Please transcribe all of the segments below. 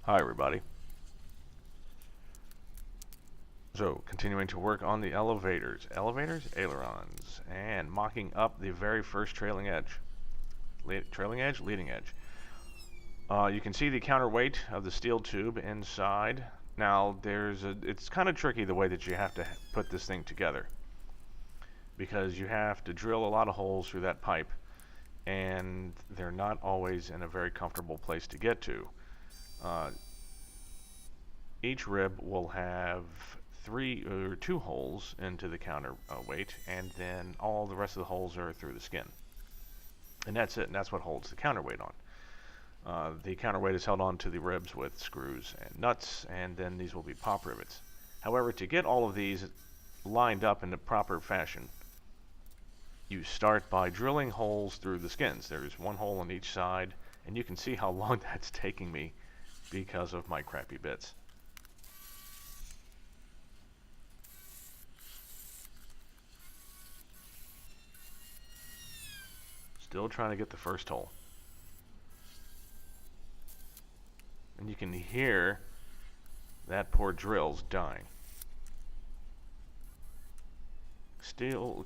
Hi everybody. So, continuing to work on the elevators. Elevators? Ailerons. And mocking up the very first trailing edge. Trailing edge? Leading edge. You can see the counterweight of the steel tube inside. Now, it's kind of tricky the way that you have to put this thing together. Because you have to drill a lot of holes through that pipe. And they're not always in a very comfortable place to get to. Each rib will have two holes into the counterweight, and then all the rest of the holes are through the skin. And that's it, and that's what holds the counterweight on. The counterweight is held on to the ribs with screws and nuts, and then these will be pop rivets. However, to get all of these lined up in the proper fashion, you start by drilling holes through the skins. There's one hole on each side, and you can see how long that's taking me because of my crappy bits. Still trying to get the first hole. And you can hear that poor drill's dying.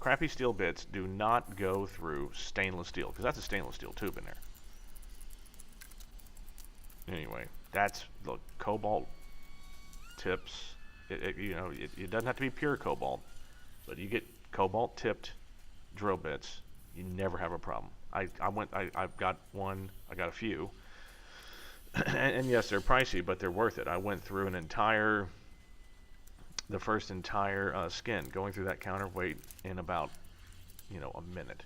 Crappy steel bits do not go through stainless steel, because that's a stainless steel tube in there. Anyway, that's the cobalt tips. It doesn't have to be pure cobalt, but you get cobalt tipped drill bits, you never have a problem. I've got one, I got a few, and yes, they're pricey, but they're worth it. I went through the first entire skin, going through that counterweight in about, a minute.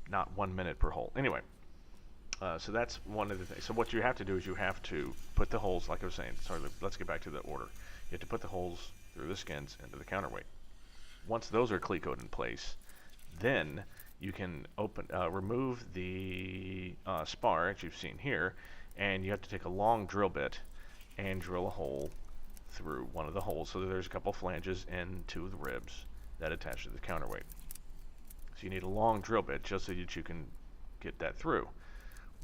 Not 1 minute per hole. Anyway, so that's one of the things. So what you have to do is you have to put the holes, like I was saying, sorry, let's get back to the order. You have to put the holes through the skins into the counterweight. Once those are clecoed in place, then you can remove the spar, as you've seen here, and you have to take a long drill bit and drill a hole through one of the holes. So there's a couple flanges into the ribs that attach to the counterweight. So you need a long drill bit just so that you can get that through.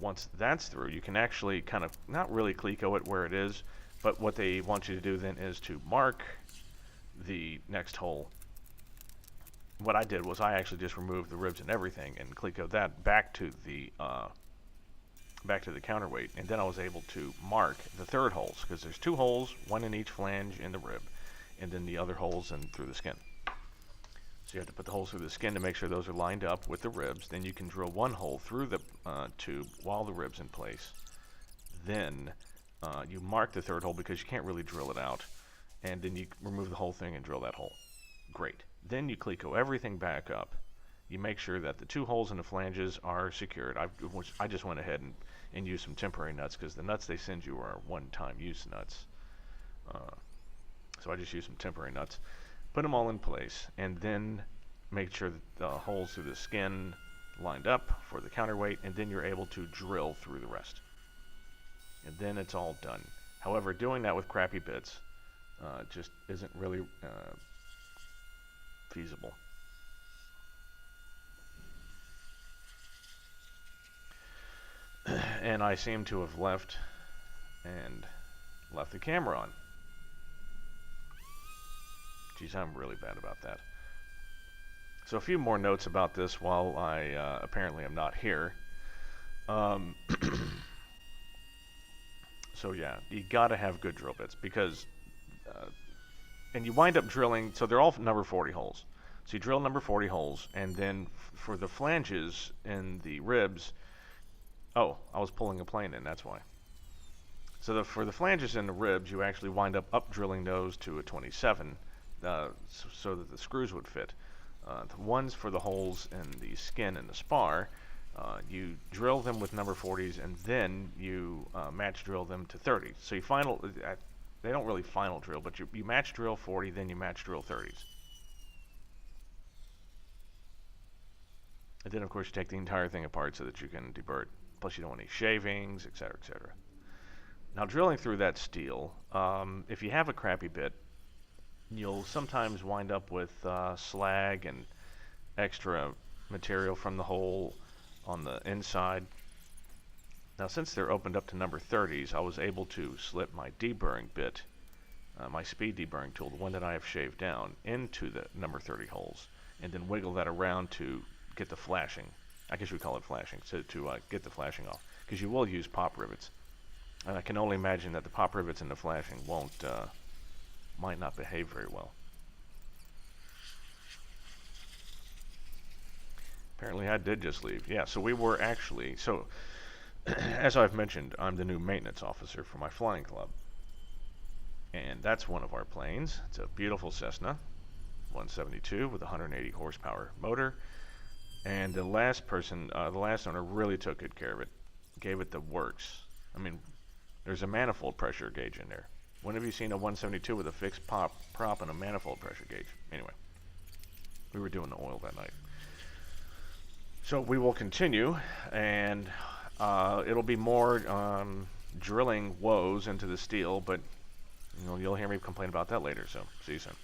Once that's through, you can actually kind of not really cleco it where it is, but what they want you to do then is to mark the next hole. What I did was I actually just removed the ribs and everything and clecoed that back to the counterweight, and then I was able to mark the third holes, because there's two holes, one in each flange in the rib, and then the other holes in through the skin. So you have to put the holes through the skin to make sure those are lined up with the ribs. Then you can drill one hole through the tube while the rib's in place. Then you mark the third hole because you can't really drill it out, and then you remove the whole thing and drill that hole. Great. Then you cleco everything back up. You make sure that the two holes in the flanges are secured. I just went ahead and used some temporary nuts, because the nuts they send you are one-time use nuts. So I just used some temporary nuts. Put them all in place, and then make sure that the holes through the skin lined up for the counterweight, and then you're able to drill through the rest. And then it's all done. However, doing that with crappy bits just isn't really feasible. And I seem to have left the camera on. Geez, I'm really bad about that. So a few more notes about this while I apparently am not here. So yeah, you gotta have good drill bits, because and you wind up drilling, so they're all number 40 holes. So you drill number 40 holes, and then for the flanges and the ribs, oh, I was pulling a plane in, that's why. So for the flanges and the ribs, you actually wind up drilling those to a 27, so that the screws would fit. The ones for the holes in the skin and the spar, you drill them with number 40s, and then you match drill them to 30. So you they don't really final drill, but you match drill 40, then you match drill 30s. And then of course you take the entire thing apart so that you can deburr it. Plus you don't want any shavings, etc., etc. Now drilling through that steel, if you have a crappy bit, you'll sometimes wind up with slag and extra material from the hole on the inside. Now, since they're opened up to number 30s, I was able to slip my deburring bit, my speed deburring tool, the one that I have shaved down, into the number 30 holes, and then wiggle that around to get the flashing. I guess we call it flashing, to get the flashing off, because you will use pop rivets. And I can only imagine that the pop rivets and the flashing might not behave very well. Apparently I did just leave. Yeah, so we were actually, as I've mentioned, I'm the new maintenance officer for my flying club. And that's one of our planes. It's a beautiful Cessna 172 with a 180 horsepower motor. And the last owner really took good care of it. Gave it the works. I mean, there's a manifold pressure gauge in there. When have you seen a 172 with a fixed prop and a manifold pressure gauge? Anyway, we were doing the oil that night. So we will continue, and it'll be more drilling woes into the steel, but you'll hear me complain about that later, so see you soon.